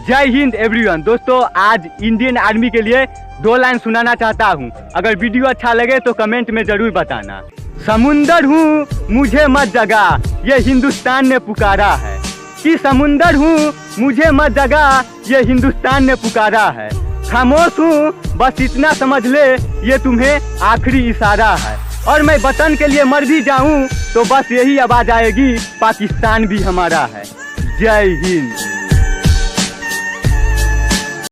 जय हिंद एवरीवन। दोस्तों आज इंडियन आर्मी के लिए 2 लाइन सुनाना चाहता हूँ। अगर वीडियो अच्छा लगे तो कमेंट में जरूर बताना। समुंदर हूँ मुझे मत जगा, ये हिंदुस्तान ने पुकारा है। कि समुंदर हूँ मुझे मत जगा, ये हिंदुस्तान ने पुकारा है। खामोश हूँ बस इतना समझ ले, ये तुम्हें आखिरी इशारा है। और मैं वतन के लिए मर भी जाऊँ तो बस यही आवाज आएगी, पाकिस्तान भी हमारा है। जय हिंद।